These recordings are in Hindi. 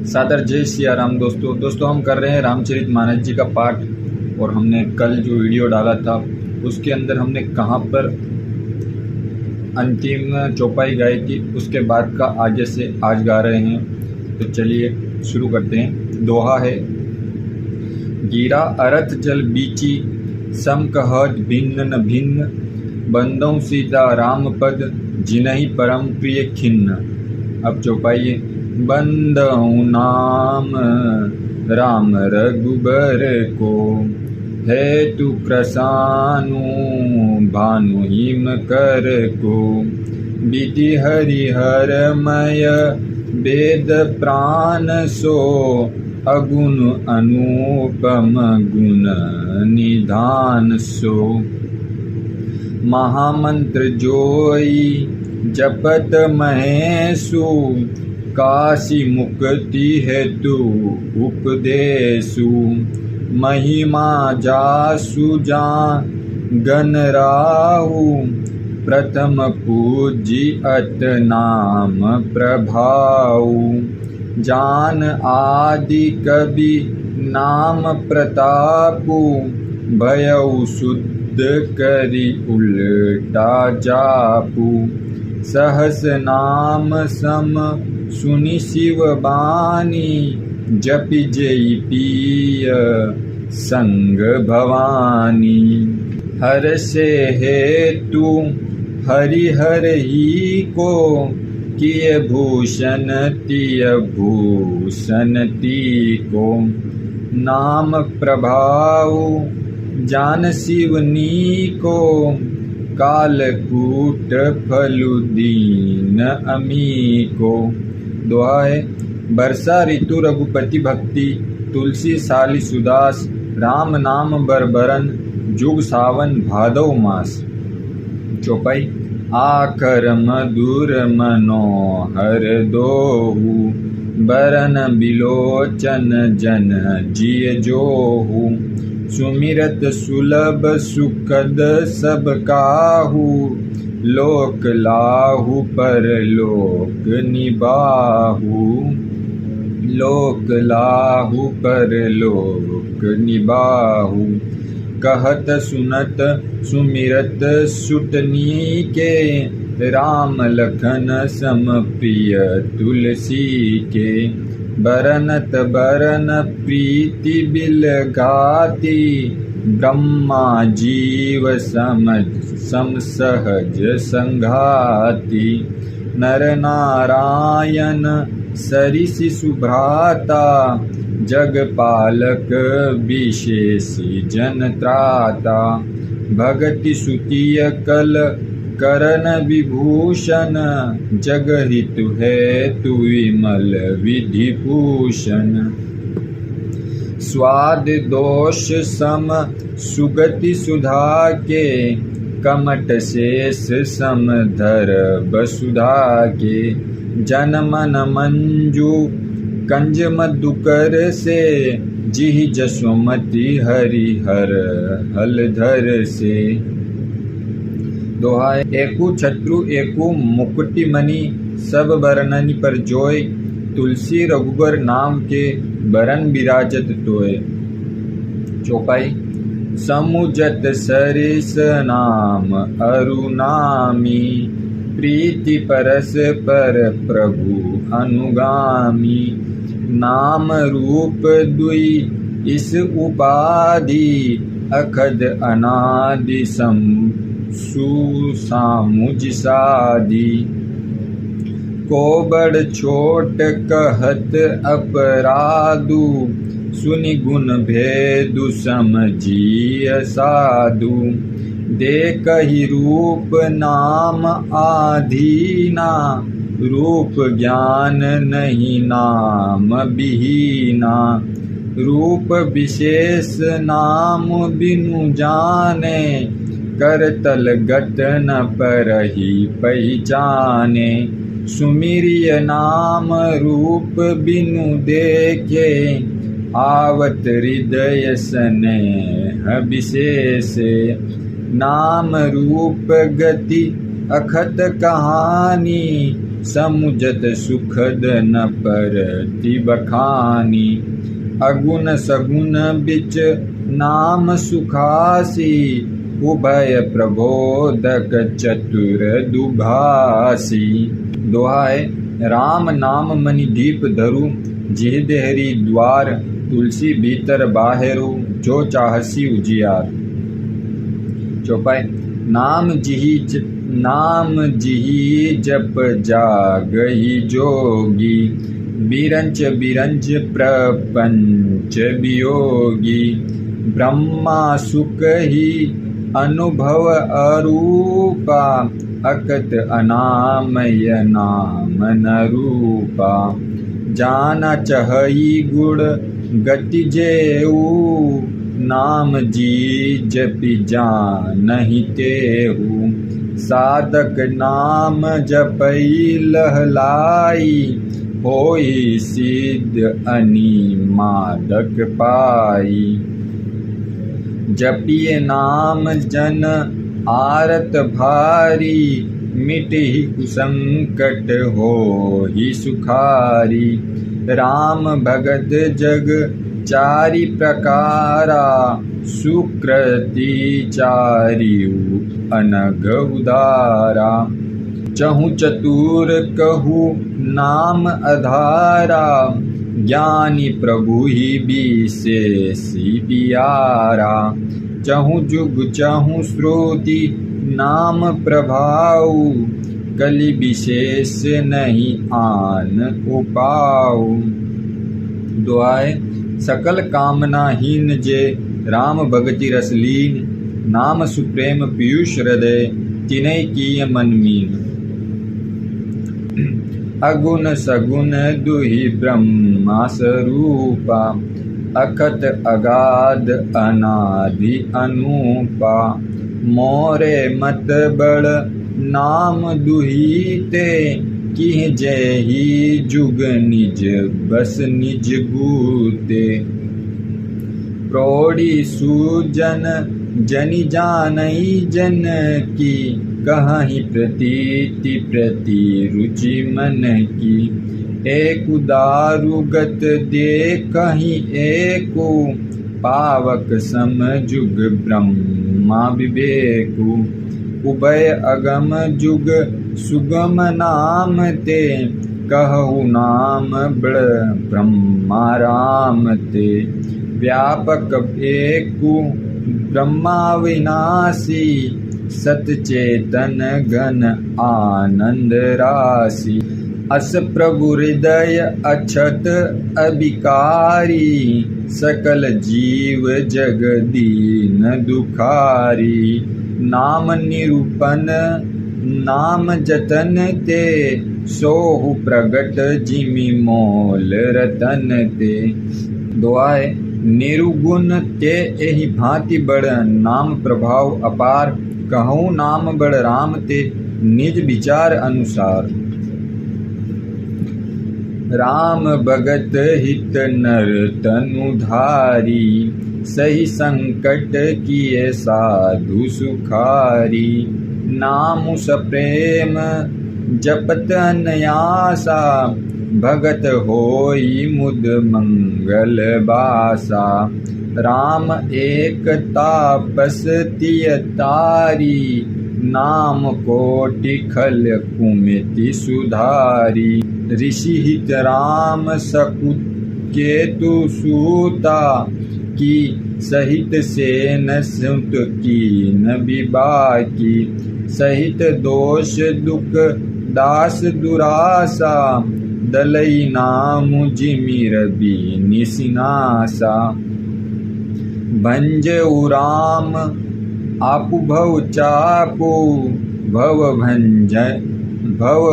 सादर जय सिया राम। दोस्तों हम कर रहे हैं रामचरितमानस जी का पाठ। और हमने कल जो वीडियो डाला था उसके अंदर हमने कहाँ पर अंतिम चौपाई गाई थी, उसके बाद का आगे से आज गा रहे हैं। तो चलिए शुरू करते हैं। दोहा है। गिरा अरथ जल बीची, सम कहत भिन्न न भिन्न, बंदों सीता राम पद, जिनहि परम प्रिय खिन्न। अब चौपाई। बंदौ नाम राम रघुबर को, हेतु क्रसानु भानु हिम कर को। विधि हरिहरमय वेद प्राण सो, अगुण अनुपम गुण निधान सो। महामंत्र जोई जपत महेशु, काशी मुक्ति हेतु उपदेशु। महिमा जासु जान गण राहु, प्रथम पूजी अत नाम प्रभाऊ। जान आदि कवि नाम प्रतापु, भयउ शुद्ध करि उल्टा जापु। सहस नाम सम सुनि शिव बानी, जपि जेई पिय संग भवानी। हर से हेतु हरिहर ही को, किय भूषण तिय भूषण को। नाम प्रभाव जान शिवनी को, कालकूट फलु दीन अमी को। दोहा है। वर्षा ऋतु रघुपति भक्ति, तुलसी साली सुदास, राम नाम बरबरन, जुग सावन भादव मास। चौपाई। आकर मधुर मनोहर दोहु, बरन बिलोचन जन जिय जोहु। सुमिरत सुलभ सुखद सब काहू, लोक लाहु पर लोक निबाहु। लोक लाहु पर लोक निबाहु। कहत सुनत सुमिरत सुटनी के, राम लखन सम प्रिय तुलसी के। बरनत बरन प्रीति बिल गाती, ब्रह्मा जीव सम सहज संघाती। नर नारायण सरिसि सुभ्राता, जगपालक विशेषि जन त्राता। भगति सुतिय कल करन विभूषण, जगहितु हेतु विमल विधि भूषण। स्वाद दोष सम सुगति सुधा के, कमट शेष सम धर वसुधा के। जन मन मंजू कंज मधुकर से, जिहि जसोमति हरिहर हलधर से। दोहा। एकु छत्रु एकु मुकुटि मणि, सब बरननि पर जोय। तुलसी रघुबर नाम के, बरन बिराजत तोय। चौपाई। समुजत सरिस नाम अरुनामी, प्रीति परस पर प्रभु अनुगामी। नाम रूप दुई इस उपाधि, अखद अनादि सम सुसामुज सादी। को बड़ छोट कहत अपराधु, सुनि गुण भेदु समझिय साधु। देखहि रूप नाम आधीना, रूप ज्ञान नहीं नाम बिहीना। रूप विशेष नाम बिनु जाने, करतल गत न परहि पहचाने। सुमिरिय नाम रूप बिनु देखे, आवत हृदय स्नेह विशेष। नाम रूप गति अखत कहानी, समुझत सुखद न परति बखानी। अगुण सगुण बिच नाम सुखासी, उभय प्रबोधक चतुर दुभासी। दोहा है, राम नाम मनि दीप धरु, जिह देहरी द्वार, तुलसी भीतर बाहेरु, जो चाहसी उजियार। चौपाई, नाम जिही जप जागही जोगी, बिरंच बिरंच प्रपंच वियोगी। ब्रह्मा सुख ही अनुभव अरूपा, अकत अनामय नाम न रूपा। जाना चहई गुण गति जेऊ, नाम जी जपि जानहि तेहु। साधक नाम जपई लहलाई, होई सिद्ध अनि मादक पाई। जपिए नाम जन आरत भारी, मिटहि कुसंकट होहि सुखारी। राम भगत जग चारि प्रकारा, सुकृति चारिउ अनग उदारा। चहु चतुर कहु नाम अधारा, ज्ञानी प्रभु ही विशेषी पियारा। चहु जुग चहु श्रुति नाम प्रभाऊ, कलि विशेष नहीं आन उपाऊ। दुआए, सकल कामना हीन जे राम भगति रस लीन, नाम सुप्रेम पीयूष हृदय, तिनै किय मन मीन। अगुण सगुण दुहि ब्रह्मा स्वरूपा, अखत अगाध अनादि अनूपा। मोरे मत बड़ नाम दुहीते, किह जेहि जुग निज बस निज गूते। प्रौढ़ी सुजन जनि जानई जन की, कहीं प्रतीति प्रति रुचि मन की। एक दारुगत देखहि एको, पावक सम जुग ब्रह्मा विवेकु। उभय अगम जुग सुगम नाम ते, कहु नाम बड़ ब्रह्मा राम ते। व्यापक एकु ब्रह्मा विनाशी, सतचेतन घन आनंद राशि। अस प्रभु हृदय अक्षत अभिकारी, सकल जीव जग दीन दुखारी। नाम निरूपण नाम जतन ते, सोहु प्रगट जिमि मोल रतन ते। दुआए, निरुगुण ते एहि भांति बड़ नाम प्रभाव अपार, कहूँ नाम बड़ राम ते निज विचार अनुसार। राम भगत हित नर तनुधारी, सही संकट किए साधु सुखारी। नाम सप्रेम जपत अनयासा, भगत होई मुद मंगल बासा। राम एक तापस तिय तारी, नाम कोटि खल कुमिति सुधारी। ऋषि हित राम सकुत केतु सूता, की सहित सेन सुत कीन विबाकी। सहित दोष दुख दास दुरासा, दलई नामु जिमि रवि निसिनासा। भंजउ राम आपु भव चापु, भव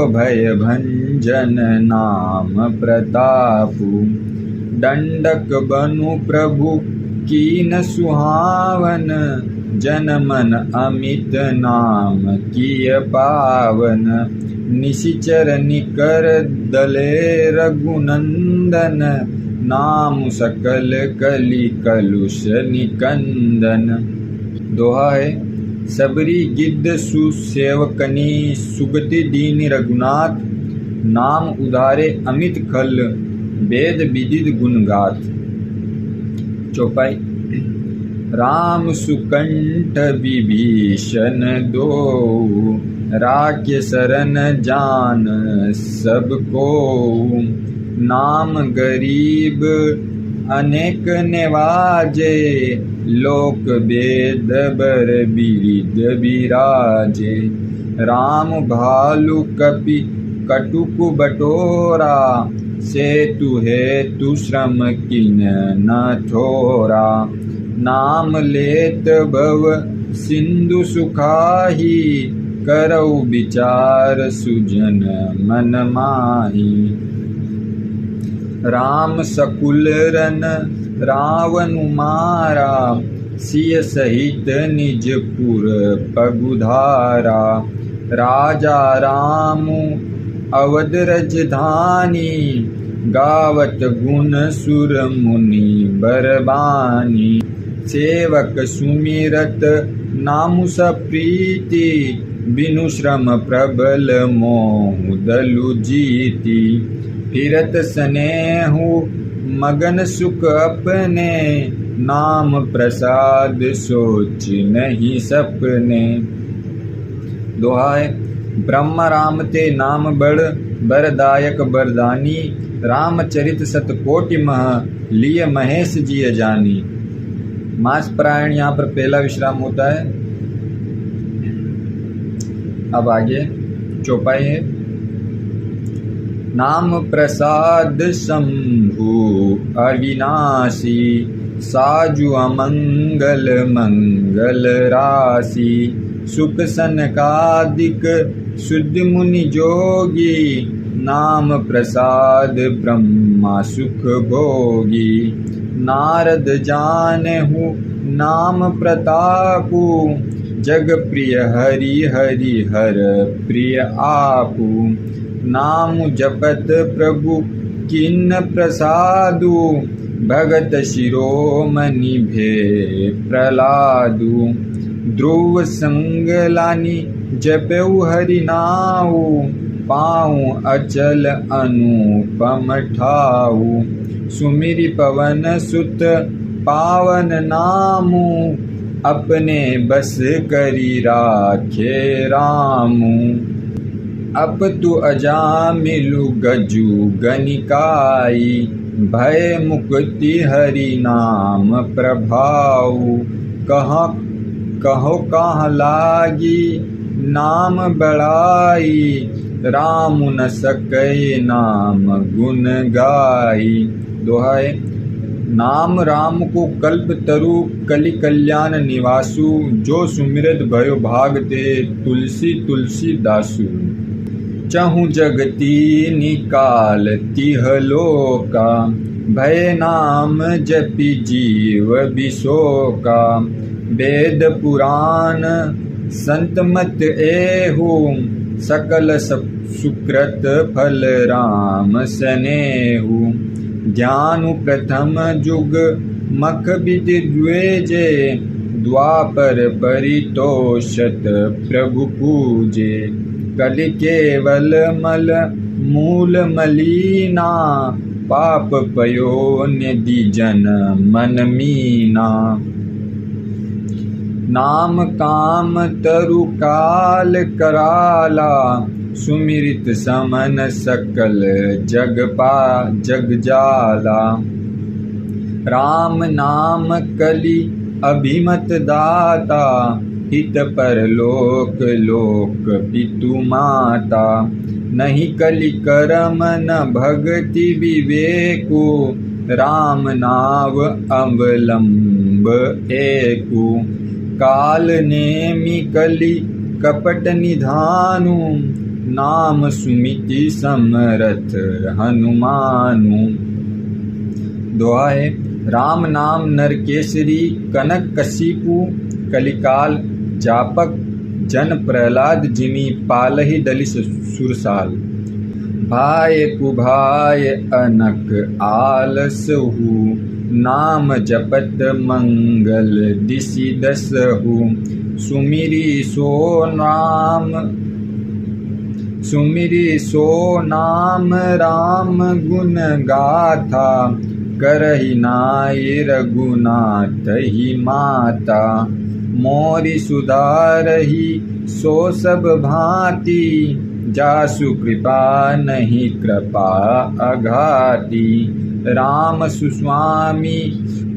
भय भंजन नाम प्रतापु। दंडक बनु प्रभु कीन सुहावन, जन मन अमित नाम किय पावन। निशिचर निकर दले रघुनंदन, नाम सकल कलि कलुष निकंदन। दोहा है, सबरी गिद्ध सुसेवकनी, सुगति दीन रघुनाथ। नाम उदारे अमित खल, वेद विदित गुण गाथ। चौपाई। राम सुकंठ विभीषण दो, राख्य शरण जान सबको। नाम गरीब अनेक निवाजे, लोक वेद बर बिरिद बिराजे। राम भालु कपि कटुक बटोरा, सेतु हेतु श्रम किन न थोरा। नाम लेत भव सिंधु सुखाही, करऊ विचार सुजन मन माही। राम सकुल रन रावण मारा, सिय सहित निज पुर पगुधारा। राजा राम अवध रजधानी, गावत गुण सुर मुनि बरबानी। सेवक सुमिरत नामु सप्रीति, बिनु श्रम प्रबल मोह दलु जीति। फिरत स्नेहु मगन सुख अपने, नाम प्रसाद सोच नहीं सपने। दोहाय। ब्रह्म राम ते नाम बड़, बरदायक बरदानी। रामचरित सतकोटि मह, लिय महेश जिय जानी। मास पारायण यहाँ पर पहला विश्राम होता है। अब आगे चौपाई है। नाम प्रसाद शंभु अविनाशी, साजु अमंगल मंगल राशि। सुख सनकादिक शुद्ध मुनि जोगी, नाम प्रसाद ब्रह्मा सुख भोगी। नारद जानहु नाम प्रतापु, जग प्रिय हरि हरि हर प्रिय आपु। नाम जपत प्रभु किन्न प्रसादु, भगत शिरोमणि भे प्रहलादु। ध्रुव संगलानि जपऊ हरि नाऊ, पाऊँ अचल अनुपम ठाऊ। सुमिरि पवन सुत पावन नामु, अपने बस करी राखे रामु। अप तु अजामिलु गजु गनिकाई, भय मुक्ति हरि नाम प्रभाऊ। कहो कहाँ लागी नाम बड़ाई, राम न सकै नाम गुण गाई। दोहाय। नाम राम को कल्प तरु, कलि कल्याण निवासु। जो सुमिरत भयो भागते, तुलसी तुलसी दासु। चहु जगती निकाल तिह लोका, भय नाम जपि जीव बिसोका। वेद पुराण संत मत एहु, सकल सुकृत फल राम स्नेहु। ज्ञानु प्रथम जुग मख विधि द्वेजे, द्वापर परितोषत प्रभु पूजे। कलि केवल मल मूल मलीना, पाप पयो निधि जन मन मीना। नाम काम तरु काल कराला, सुमिरित समन सकल जग जाला। राम नाम कलि अभिमत दाता, हित परलोक लोक पितु माता। नहीं कलि करम न भगति विवेकु, राम नाव अवलंब एकु। काल नेमि कलि कपट निधानु, नाम सुमिति समरथ हनुमानु। दोहाय। राम नाम नरकेसरी कनक कशिपु, कलिकाल जापक जन प्रहलाद जिमि पालहि दलिस सुरसाल। भाय कुभाय अनक आलसहु, नाम जपत मंगल दिसि दसहु। सुमिरि सो नाम सुमिरी सो नाम राम गुण गाथा, करहि नाई रघुनाथ ही माता। मोरी सुधारहि सो सब भांति, जासु कृपा नहीं कृपा अघाती। राम सुस्वामी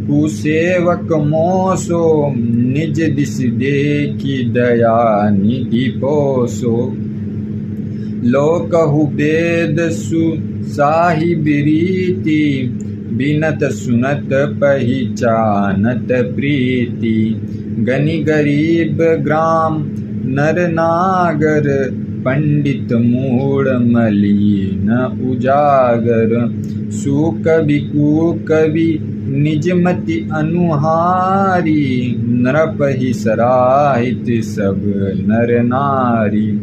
कुसेवक मोसो, निज दिस देखी दया निधि पोसो। लोकहु वेद साहिब रीति, बिनत सुनत पहिचानत प्रीति। गनि गरीब ग्राम नर नागर, पंडित मूढ़ मलिन उजागर। सुकवि कुकवि निजमति अनुहारी, नृपहि सराहित सब नर नारी।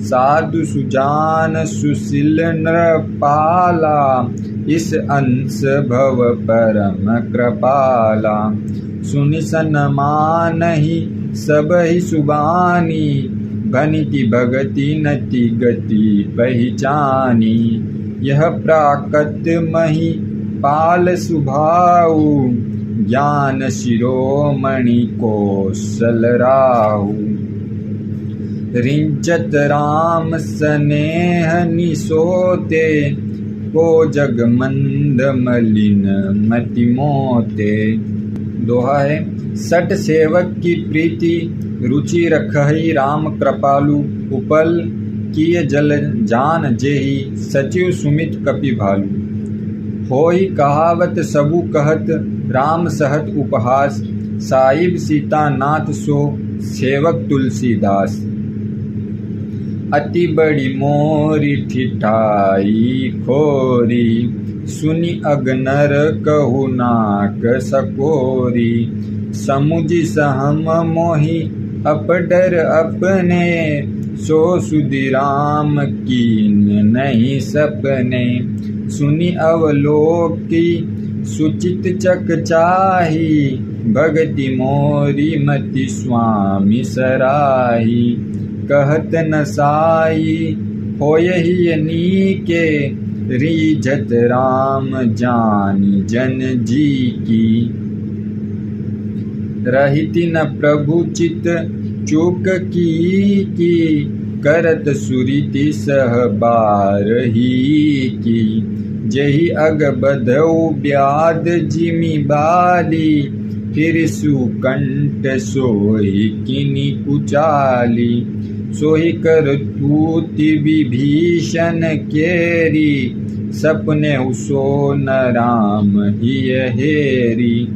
साधु सुजान सुशील नृपाला, इस अंश भव परम कृपाला। सुनि सन्मानहि सबहि सुबानी, भनिति भगति नति गति पहिचानी। यह प्राकट मही पाल सुभाऊ, ज्ञान शिरोमणि कौशल राहु। रिंचत राम स्नेह निसोते, को जग मंद मलिन मति मोते। दोहा है। सट सेवक की प्रीति, रुचि रखहि राम कृपालु। उपल किए जल जान जेहि, सचिव सुमित कपि भालु। होई कहावत सबु कहत, राम सहत उपहास। साहिब सीता नाथ सो, सेवक तुलसीदास। अति बड़ी मोरी ठिठाई खोरी, सुनि अगनर कहु नाक सकोरी। समुझि सहम मोहि अपडर अपने, सो सुधि राम कीन नहीं सपने। सुनि अवलोकी सुचित चकचाही, भगति मोरी मति स्वामी सराही। कहत न साई होयहि नीके, रीझत राम जानि जन जी की। रहिति न प्रभु चित चूक की, करत सुरीति सह बारही की। जहि अग बधऊ ब्याद जिमि बाली, फिर सुकंठ सोहि किनि कुचाली। सोहि कर तूति विभीषण केरी, सपने सो न राम हिय हेरी।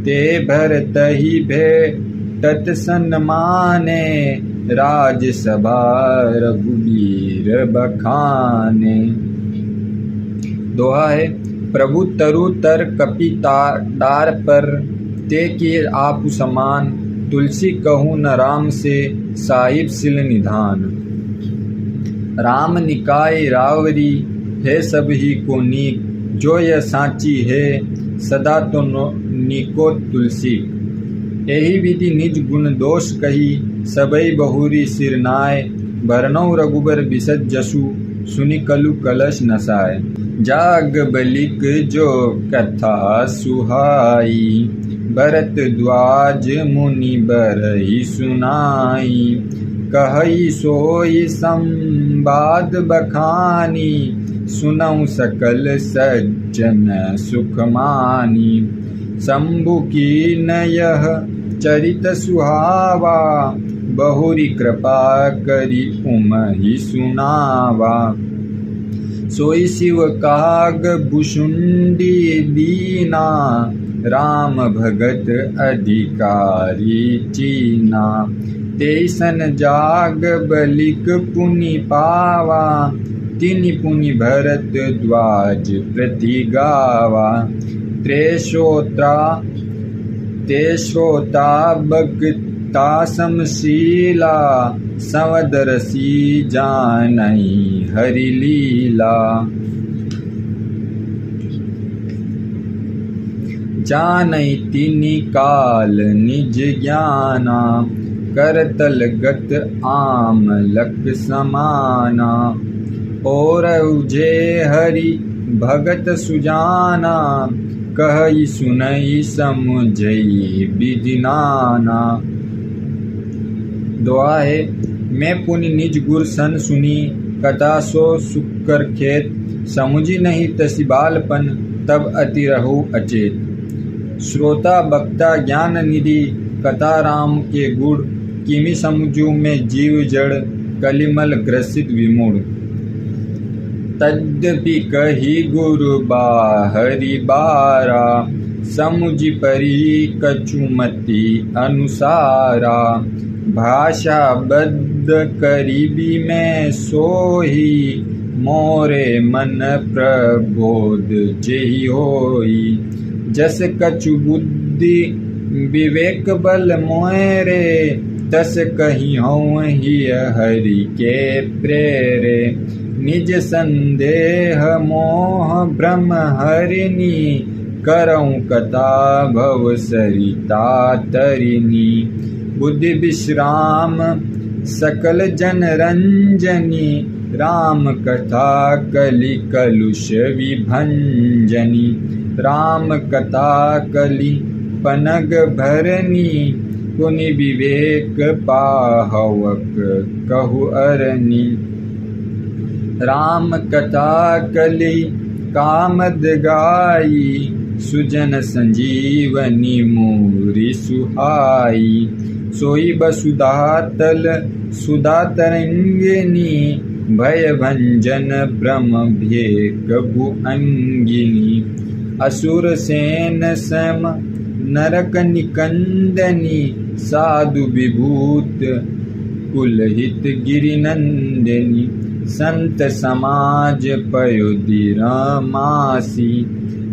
ते भरतहि भेटत सन्माने, राजसभा रघुबीर बखाने। दोहा है। प्रभु तरु तर कपि डार पर, ते किए आपु समान। तुलसी कहूँ न राम से, साहिब सिल निधान। राम निकाय रावरी, है सब ही को नीक। जो यह सांची है, सदा तो नीको तुलसी। एहि विधि निज गुण दोष कही, सबई बहुरी सिरनाय। भरनौ रघुबर बिसत जसु, सुनि कलु कलश नसाय। जाग बलिक जो कथा सुहाई, भरत द्वाज मुनि बरहि सुनाई। कहई सोई संवाद बखानी, सुनऊ सकल सज्जन सुख मानी। शंभु की नयह चरित सुहावा, बहुरी कृपा करी उमहि सुनावा। सोई शिव काग भुषुंडी दीना, राम भगत अधिकारी चीना। तेसन जाग बलिक पुनि पावा, तिनि पुनि भरत द्वाज प्रति गावा। त्रेशोता बगता समशीला, संवदरसी जानई हरि लीला। जानई तिनि काल निज ज्ञाना, करतल गत आमलक समाना। और उजे हरि भगत सुजाना, कहई सुनई समुझई विधि नाना। दुआ है, मैं पुनि निज गुर सन सुनी, कथा सो सुकर खेत, समुझी नहीं तसी बालपन, तब अति रहु अचेत। श्रोता बक्ता ज्ञान निधि, कथा राम के गुण, किमि समुझू में जीव जड़, कलिमल ग्रसित विमूढ़। तद्यपि कही गुरु बाहरी बारा, समुझि परी कछुमति अनुसारा। भाषा बद्ध करीबी में सोही, मोरे मन प्रबोध जेहि होई। जस कछु बुद्धि विवेक बल मोरे, तस कही हूँ ही हरि के प्रेरे। निज संदेह मोह भ्रम हरिनी, करऊँ कथा भव सरिता तरिनी। बुद्धि विश्राम सकल जन रंजनी, राम कथा कलि कलुष विभंजनी। राम कथा कलि पनग भरनी, पुनि विवेक पाहवक कहु अरनी। राम कथा कलि कामद गाई, सुजन संजीवनी मूरी सुहाई। सोई बसुधा तल सुधा तरंगिनी, भय भंजन ब्रह्म भेक भुअंगिनी। असुर सेन सम नरक निकंदनी, साधु विभूत कुलहित गिरिनंदिनी। संत समाज पयोधि रमासी,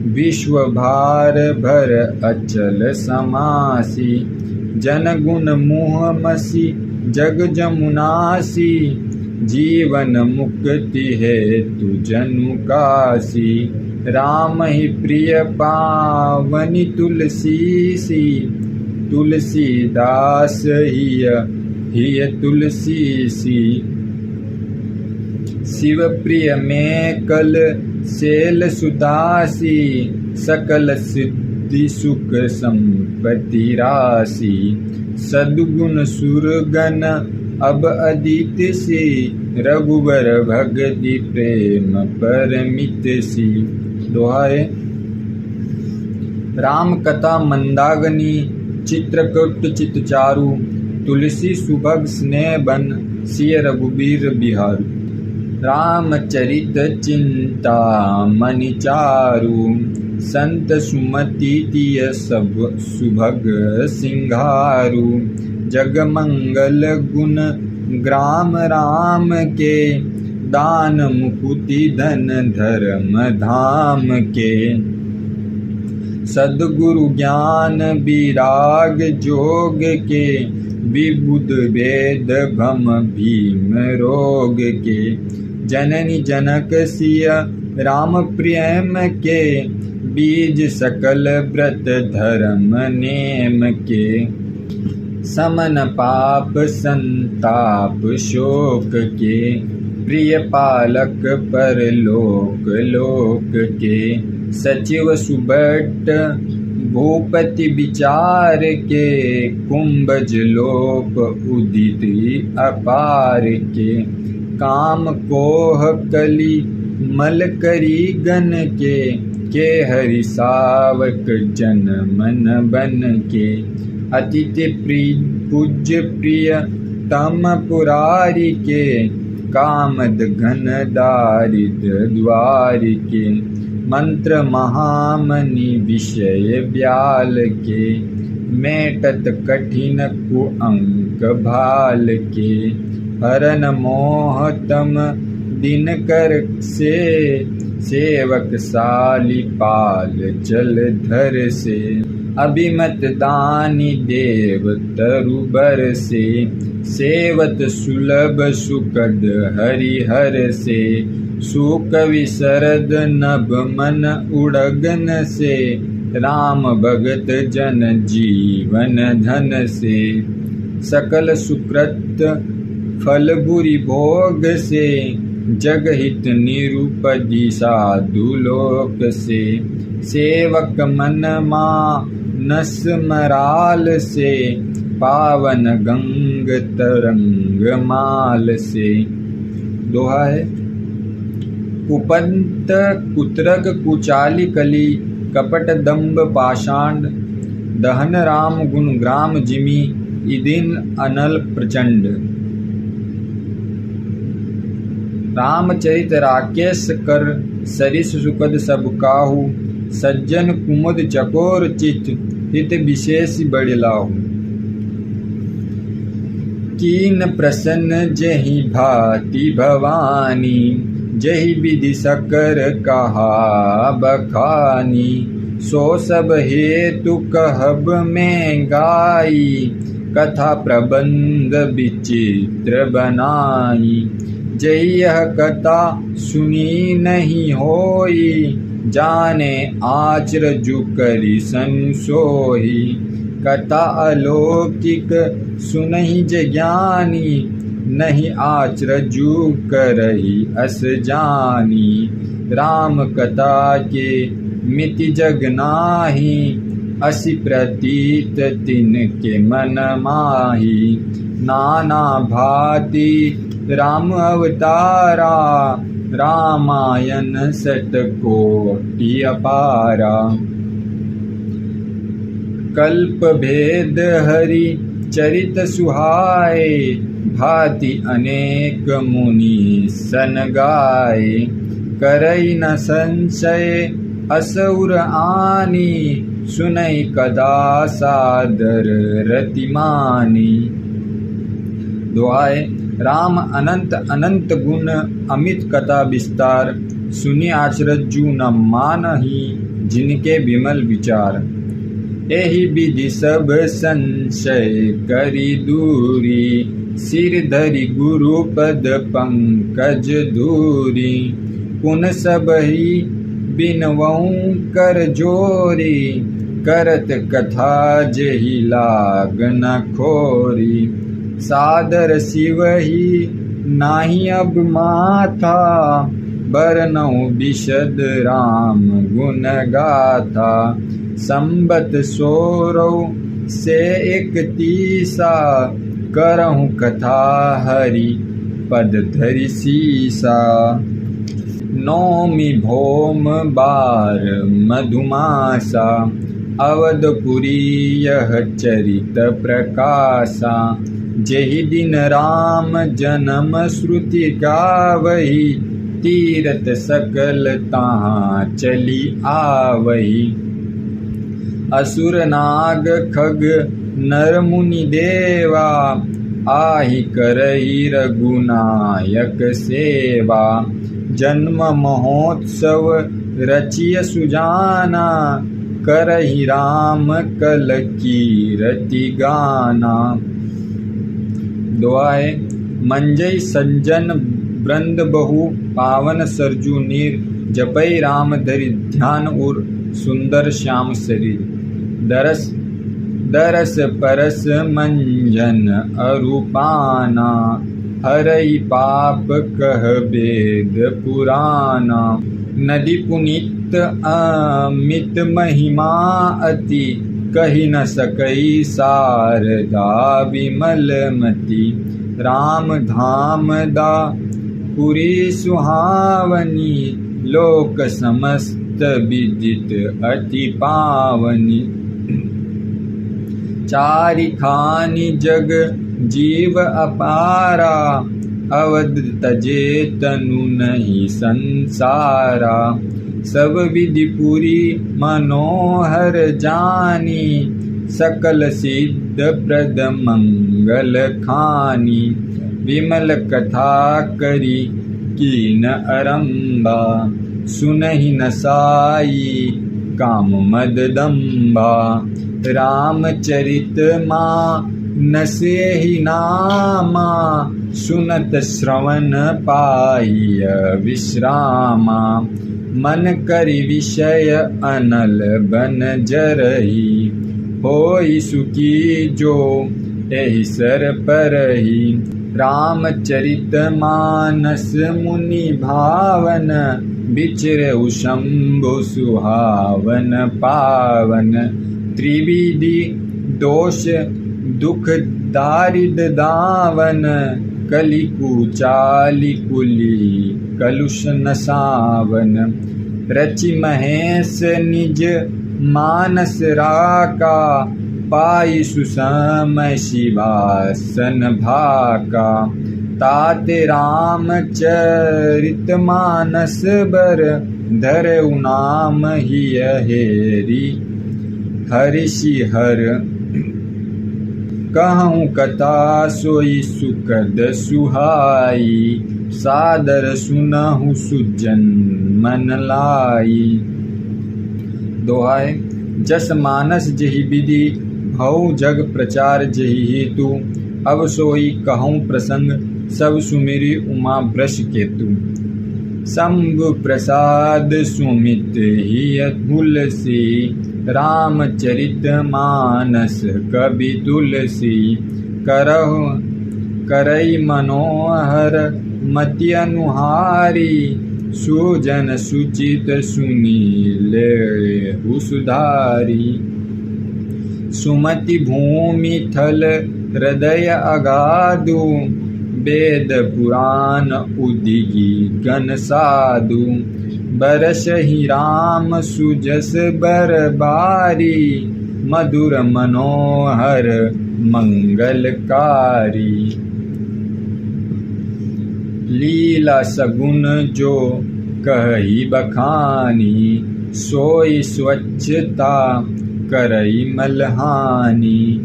विश्व भार भर अचल समासी। जन गुण मुह मसी जग जमुनासी, जीवन मुक्ति हेतु जनु कासी। राम ही प्रिय पावनी तुलसीसी, तुलसीदास हिय तुलसीसी। शिव प्रिय में कल सेल सुदासी, सकल सिद्धि सुख संपत्ति राशि। सद्गुण सुरगन अब अदिति सी, रघुबर भगति प्रेम परमित सी। दोहाए, राम कथा मंदागनी, चित्रकूट चितचारु। तुलसी सुभग स्नेह बन, सिय रघुबीर बिहारू। रामचरित चिंता मनि चारु, संत सुमति तिय सब सुभग सिंघारू। जगमंगल गुण ग्राम राम के, दान मुकुति धन धर्म धाम के। सद्गुरु ज्ञान विराग जोग के, विबुध वेद भम भीम रोग के। जननी जनक सिय राम प्रेम के, बीज सकल व्रत धर्म नेम के। समन पाप संताप शोक के, प्रिय पालक परलोक लोक के। सचिव सुबट भूपति विचार के, कुंभज लोक उदित अपार के। काम कोह कली मल करी गन के हरि सावक जन मन बन के। अतिथि पूज्य प्रिय तम पुरारी के, कामद घन दारिद द्वार के। मंत्र महामनि विषय ब्याल के, मेटत कठिन कुअंक भाल के। हरन मोहतम दिन कर से, सेवक साली पाल जल धर से। अभिमत दानी देव तरुबर से, सेवत सुलभ सुकद हरिहर से। सुकवि शरद नभ मन उड़गन से, राम भगत जन जीवन धन से। सकल सुकृत फल बुरी भोग से, जगहित निरुपदी साधु लोक से। सेवक मन मानस मराल से, पावन गंग तरंग माल से। दोहा है। कुपंत कुत्रग कुचाली कली, कपट दंभ पाषांड, दहन राम गुण ग्राम जिमि, इदिन अनल प्रचंड। रामचरित राकेश कर, सरिस सुकद सब काहू, सज्जन कुमुद चकोर चित, हित विशेष बड़िलाहू। कीन प्रसन्न जहि भाति भवानी, जहि विधि सकर कहा बखानी। सो सब हेतु कहब में गाई, कथा प्रबंध विचित्र बनाई। जय यह कथा सुनी नहीं होई, जाने आचरजु करि संसोही। कथा अलौकिक सुनहि जे ज्ञानी, नहीं आचरजु करहि अस जानी। राम कथा के मिति जग नाही, असि प्रतीत तिनके मन माही। नाना भांति राम अवतारा, रामायण षटकोटि अपारा। कल्प भेद हरि चरित सुहाए, भांति अनेक मुनि सन गाए। करई न संशय असुर आनी, सुनई कदा सादर रतिमानी। दुआए। राम अनंत अनंत गुण, अमित कथा विस्तार, सुनि आचरजु न मानहि, जिनके विमल विचार। एहि विधि सब संशय करि दूरी, सिर धरि गुरु पद पंकज धूरी। पुन सबहि बिनवऊँ कर जोरी, करत कथा जेहि लाग न खोरी। सादर सिवहि नाही अब माथा, बरनऊँ बिशद राम गुण गाथा। संबत सोरौ से 31, करहूँ कथा हरि पद धरि सीसा। नौमी भौम बार मधुमासा, अवधपुरी यह चरित प्रकाशा। जेहि दिन राम जन्म श्रुति गावही, तीरथ सकल तहाँ चली आवही। असुर नाग खग नर मुनि देवा, आहि करहि रघुनायक सेवा। जन्म महोत्सव रचिय सुजाना, करहि राम कल कीरति गाना। दुआए। मंजई सज्जन वृंद बहु, पावन सरजू नीर, जपई राम धरि ध्यान उर, सुंदर श्याम शरीर। दरस परस मंजन अरूपाना, हरई पाप कह वेद पुराना। नदी पुनीत अमित महिमा अति, कही न सकई शारदा विमल मति। राम धाम दा पुरी सुहावनी, लोक समस्त विदित अति पावनी। चारिखानि जग जीव अपारा, अवध तजे तनु नहीं संसारा। सब विधि पुरी मनोहर जानी, सकल सिद्ध प्रद मंगल खानी। विमल कथा करी कीन अरंबा, सुनहि न साई काम मद दम्बा। रामचरित मानसेहि नामा, सुनत श्रवण पाई विश्रामा। मन करि विषय अनल बन जरही, होई सुखी जो एहि सर परही। रामचरित मानस मुनि भावन, बिचरहु शंभु सुहावन पावन। त्रिविधि दोष दुख दारिद दावन, कलि कुचालि कुली कलुष नसावन। रचि महेश निज मानस राका, पाई सुसमय शिवासन भाका। ताते रामचरित मानस बर, धरऊ नाम हिय हेरी हरिषिहर। कहूँ कथा सोई सुखद सुहाई, सादर सुनहु सुजन मन लाई। दोहाय। जस मानस जहि विधि, भऊ जग प्रचार जहि हेतु। अब सोई कहूँ प्रसंग, सब सुमिरि उमा वृष केतु। शंभु प्रसाद सुमित हिय तुलसी, रामचरित मानस कवि तुलसी। करई मनोहर मति अनुहारी, सुजन सुचित सुनील सुधारी। सुमति भूमि थल हृदय अगाधु, वेद पुराण उदिगी गण साधु। बरसहि राम सुजस बरबारी, मधुर मनोहर मंगलकारी। लीला सगुन जो कही बखानी, सोई स्वच्छता करई मलहानी।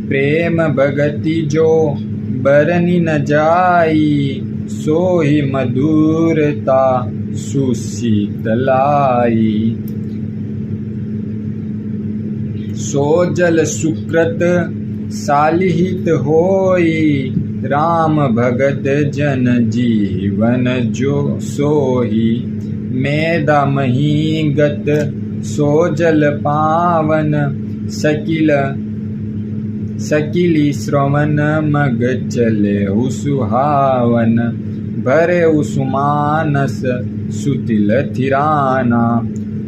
प्रेम भगति जो बरनि न जाई, सोहि मधुरता सुशीतलाई। सोजल सुकृत सालिहित होई, राम भगत जन जीवन जो सोही। मेदा महीगत सोजल पावन, सकिली श्रवण मग चले सुहावन। भरे सुमानस सुतिल थिराना,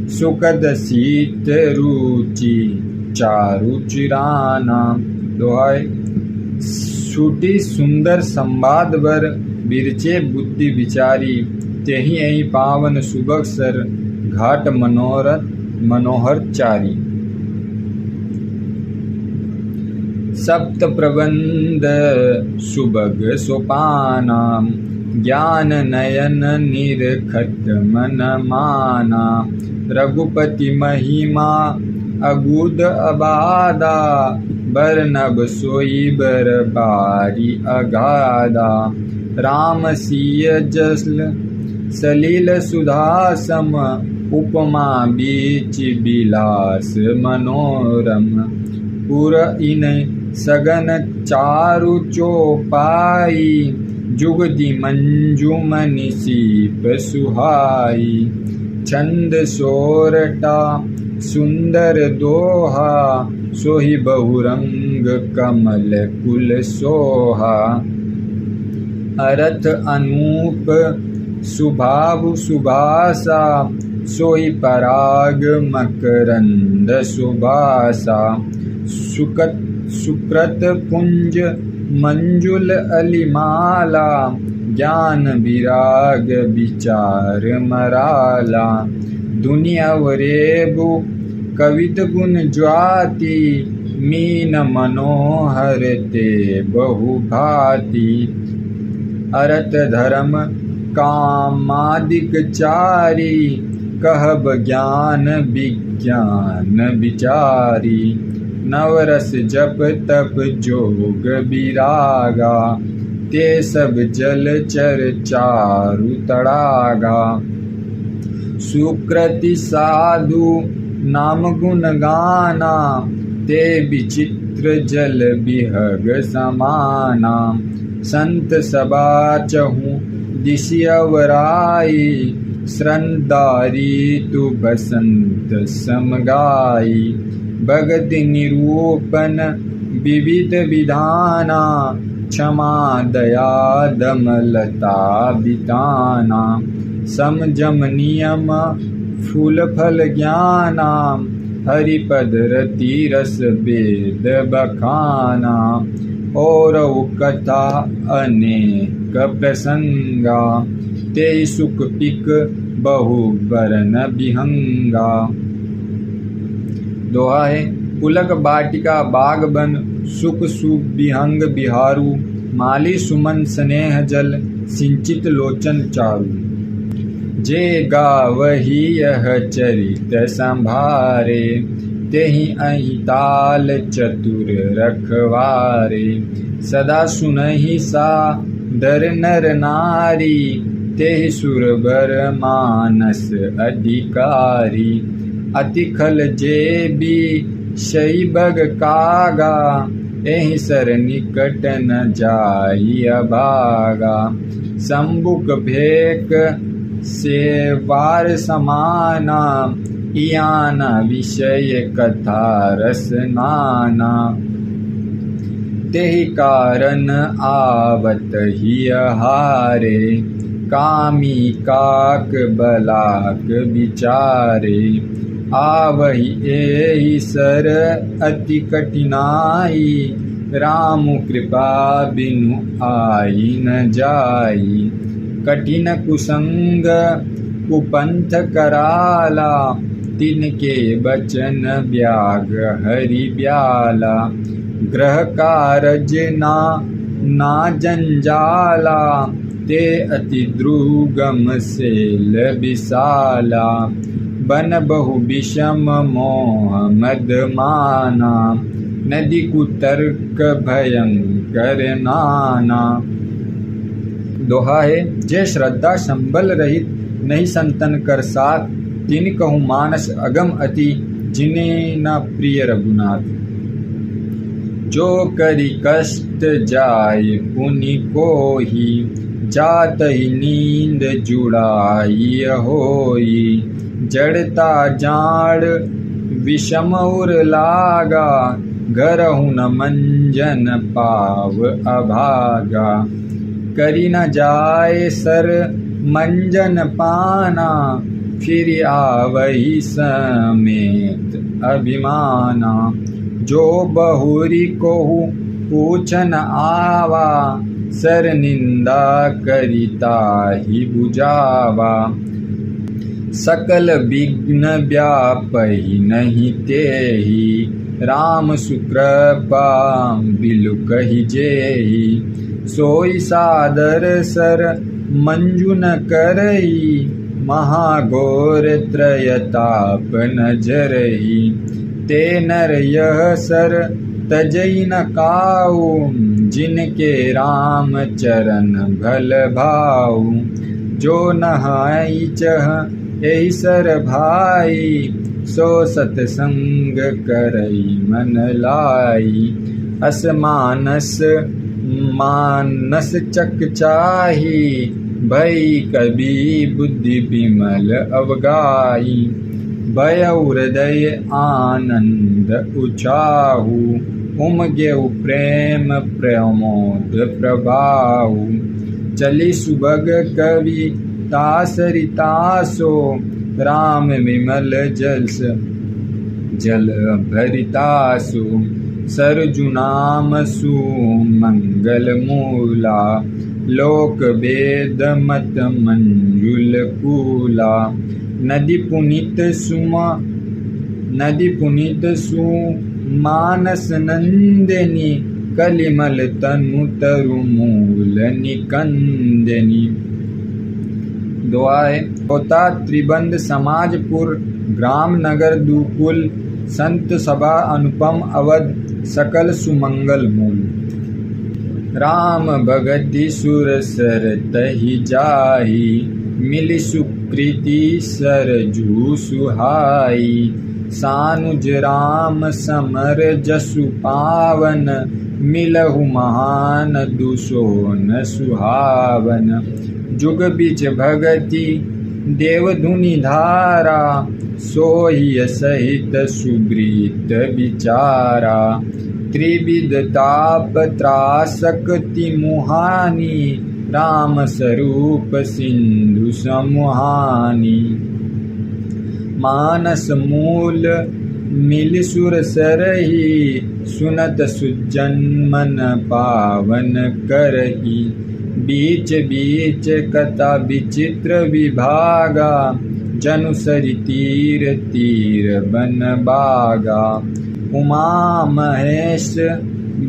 सुखद शीत रुचि चारु चिराना। दोहाय। छूटी सुंदर संवाद बर, बिरचे बुद्धि विचारी। तेहि एहि पावन सुबह सर, घाट मनोहर चारी। सप्त प्रबंध सुबग सोपाना, ज्ञान नयन निरखत मन माना। रघुपति महिमा अगुद अबादा, बरनब सोई बरबारी अगाधा। राम सिय जसल सलिल सुधासम, उपमा बीच बिलास मनोरम। पुर इन सगन चारु चौपाई, जुगदि मंजुमनि सीप सुहाई। छंद सोरठा सुंदर दोहा, सोहि बहुरंग कमल कुल सोहा। अरथ अनूप सुभाव सुभासा, सोई पराग मकरंद सुबासा। सुकृत पुंज मंजुल अलिमाला, ज्ञान विराग विचार मराला। दुनिया वरेबु कवित गुण ज्वाति, मीन मनोहर ते बहु भांति। अरत धर्म कामादिक चारी, कहब ज्ञान विज्ञान विचारी। नवरस जप तप जोग विरागा, ते सब जल चर चारु तड़ागा। सुकृति साधु नाम गुण गाना, ते विचित्र जल बिहग समाना। संत सबा चहु दिशि अवराई, श्रृंदारी तु बसंत समगाई। भगति निरूपन विविध विधाना, क्षमा दया दमलता बिताना, समजम नियम फूल फल ज्ञाना, हरिपद रति रस वेद बखाना, और कथा अनेक प्रसंगा, ते सुख पिक बहु बरन बिहंगा। दोहा है, पुलक बाटिका बाग बन, सुख सुख बिहंग बिहारू, माली सुमन स्नेह जल, सिंचित लोचन चारु। जे गावही यह चरित संभारे, तेहि अहि ताल चतुर रखवारे, सदा सुनहि सा दर नर नारी, तेहि सुरबर मानस अधिकारी। अति खल जे भी शई बग कागा, एहि सर निकट न जाई अभागा। संबुक भेक से वार समाना, इयाना विषय कथा रस नाना। तेहि कारण आवत ही हारे, कामी काक बलाक विचारे। आवही एहि सर अति कठिनाई, राम कृपा बिनु आई न जाई। कठिन कुसंग कुपंथ कराला, तिनके बचन ब्याग हरि ब्याला। ग्रह कारज ना जंजाला, ते अति द्रुगम सेल विशाला। बन बहु विषम मोह मद माना, नदी कुतर्क भयंकर नाना। दोहा है, जे श्रद्धा संबल रहित नहीं संतन कर साथ, तिन कहूँ मानस अगम अति, जिन्हें न प्रिय रघुनाथ। जो करि कष्ट जाय पुनि कोहि, जात ही नींद जुड़ाई होई। जड़ता जाड़ विषम उर लागा, गरहु न मंजन पाव अभागा। करी न जाय सर मंजन पाना, फिर आवही समेत अभिमाना। जो बहुरी कोहु पूछन आवा, सर निंदा करिता ही बुझावा। सकल विघ्न व्यापहि नहीं तेहि, राम सुकृपा बिलु कहि जेहि। सोई सादर सर मंजु न करही, महाघोर त्रयताप न जरही। ते नर यह सर तजई न काऊ, जिनके राम चरण भल भाऊ। जो नहाई चह एहि सर भाई, सो सतसंग करई मन लाई। अस मानस मानस चकचाही, भई कभी बुद्धि विमल अवगाई। भय हृदय आनंद उचाहु, उमगेउ प्रेम प्रमोद प्रभाहु। चली सुबग कवि तासरितासो, राम विमल जल भरितासु। सरजुनाम सुमंगल मूला, लोक वेद मत मंजुल कूला। नदी पुनित सुमानस नंदिनी, कलिमल तनु तरु मूल निकंदनी। दुआएं होता त्रिबंध समाजपुर, ग्राम नगर दुकुल, संत सभा अनुपम अवध, सकल सुमंगल मूल। राम भगति सुर सर तहि जाहि, मिलि सुकृति सरजू सुहाई। सानुज राम समर जसु पावन, मिलहु महान दुसोन सुहावन। जुग बिच भगति देवधुनि धारा, सोहिय सहित सुब्रीत विचारा। त्रिविध ताप त्रासक्ति मुहानी, राम स्वरूप सिंधु समुहानी। मानस मूल मिल सुर सरही, सुनत सुजन मन पावन करही। बीच बीच कथा विचित्र विभागा, जनु सरि तीर तीर बन बागा। उमा महेश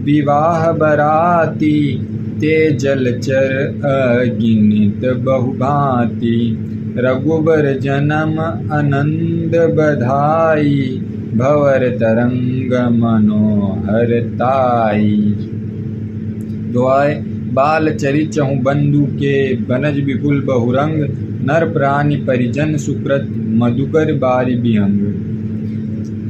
विवाह बराती, ते जलचर अगिनित बहुभांति। रघुबर जन्म आनंद बधाई, भंवर तरंग मनोहर ताई। दुआए बाल चरित चहु बंधु के, बनज विपुल बहुरंग। नर प्राणी परिजन सुकृत, मधुकर बारि बिहंग।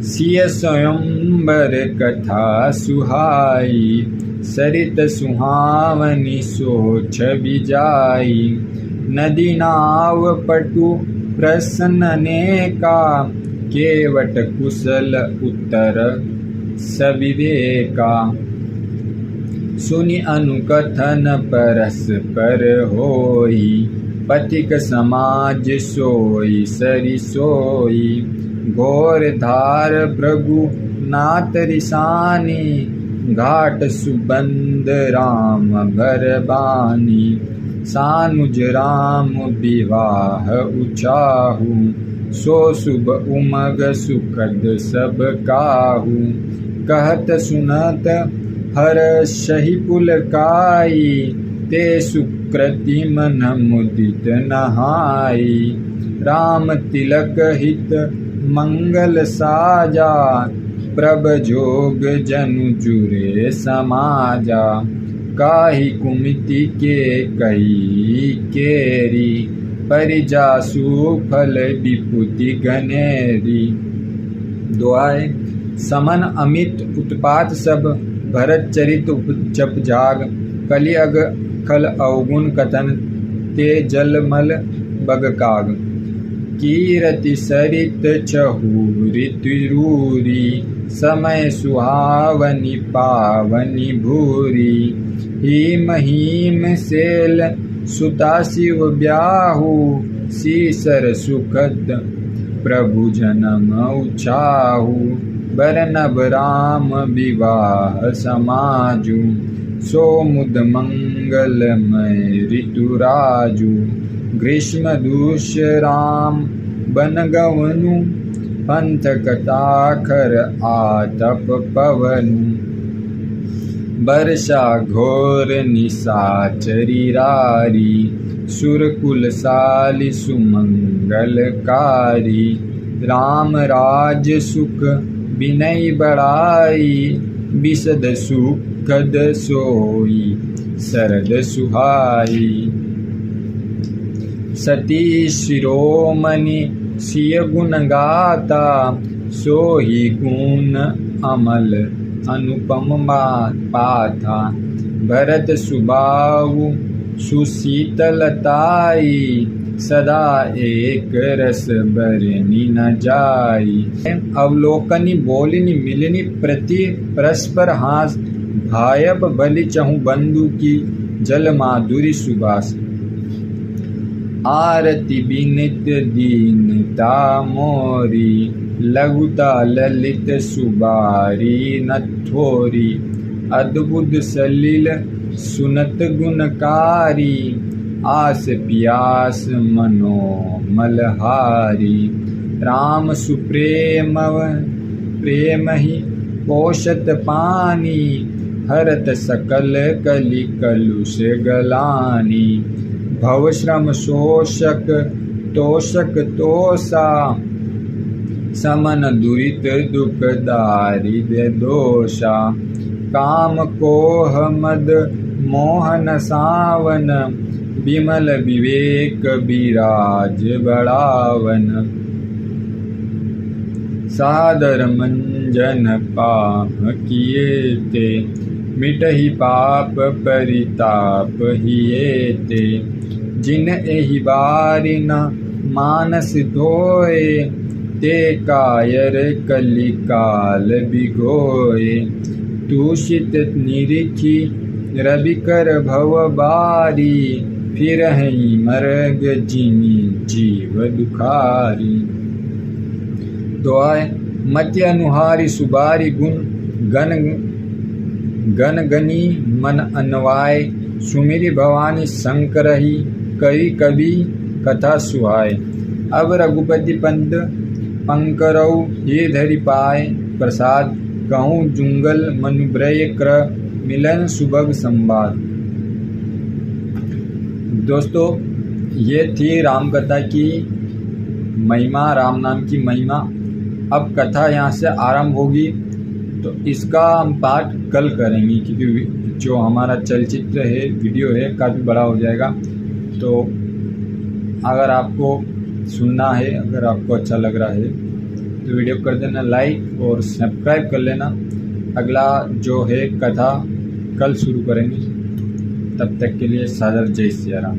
सिय स्वयंवर कथा सुहाई, सरित सुहावनी सोच बिजाई। नदी नाव पटु प्रसन्न अनेका, केवट कुशल उत्तर सविवेका। सुनि अनुकथन परस्पर होई, पथिक समाज सोई सरि सोई। घोर धार भृगु नाथ रिसानी, घाट सुबंध राम बरबानी। सानुज राम विवाह उचाहु, सो शुभ उमग सुखद सब काहू। कहत सुनत हर्षहि पुलकाई, ते सुकृति मन मुदित नहाई। राम तिलक हित मंगल साजा, प्रभ जोग जनु जुरे समाजा। काहि कुमिति के कई केरी, परिजासु फल विपुति गनेरी। दुआए समन अमित उत्पात सब, भरत चरित उपजप जाग। कलिअग खल अवगुण कथन, ते जलमल बगकाग। कीरति सरित चहु ऋतुरूरी, समय सुहावनी पावनी भूरी। हिम हिम सेल सुता शिव ब्याहु, सीसर सुखद प्रभु जन्म उचाहु। बरनब राम विवाह समाजु, सो मुद मंगलमय ऋतुराजु। ग्रीष्म दूष्य राम बन गवनु, पंथ कटाखर आतप पवनु। वर्षा घोर निशाचरी रारी, सुरकुल साली सुमंगलकारी। राम राज सुख विनय बड़ाई, विशद सुखद सोई शरद सुहाई। सती शिरोमणि सिय गुण गाता, सोहि गुण अमल अनुपम पाथा। भरत सुबाहु सुशीतलताई, सदा एक रस बरनी न जाई। अवलोकनी बोलिनी मिलनी प्रति परस्पर हास, भायब बलि चहु बंधु की जल माधुरी सुबास। आरती बिनित दीनता मोरी, लघुता ललित सुबारी नथोरी। अद्भुत सलिल सुनत गुणकारी, आस पियास मनोमलहारी। राम सुप्रेमव प्रेम ही पोषत पानी, हरत सकल कलि कलुष गलानी। भव श्रम शोषक तोषक तोषा, समन दुरित दुख दारिद्र्य दोषा। काम कोह मद मोहन सावन, विमल विवेक विराज बढ़ावन। सादर मंजन पाप किए ते, मिटहि पाप परिताप हिए ते। जिन एहि बारि न मानस धोए, ते कायर कलिकाल बिगोए। दूषित निरीखी रवि कर भव बारी, फिर ही मर्ग जिमी जीव दुखारी। दुआ है मति अनुहारी सुबारी गुण, गन गनी मन अनवाय, सुमिरी भवानी शंकरही कवि कवि कथा सुहाय। अब रघुपति पंत पंकरौ ये धरि पाए, प्रसाद कहूँ जुंगल मनुब्रय कर, मिलन सुभग संवाद। दोस्तों ये थी राम कथा की महिमा, राम नाम की महिमा। अब कथा यहाँ से आरंभ होगी, तो इसका हम पाठ कल करेंगे, क्योंकि जो हमारा चलचित्र है, वीडियो है, काफ़ी बड़ा हो जाएगा। तो अगर आपको सुनना है, अगर आपको अच्छा लग रहा है तो वीडियो कर देना लाइक और सब्सक्राइब कर लेना। अगला जो है कथा कल शुरू करेंगे। तब तक के लिए सादर जय सिया राम।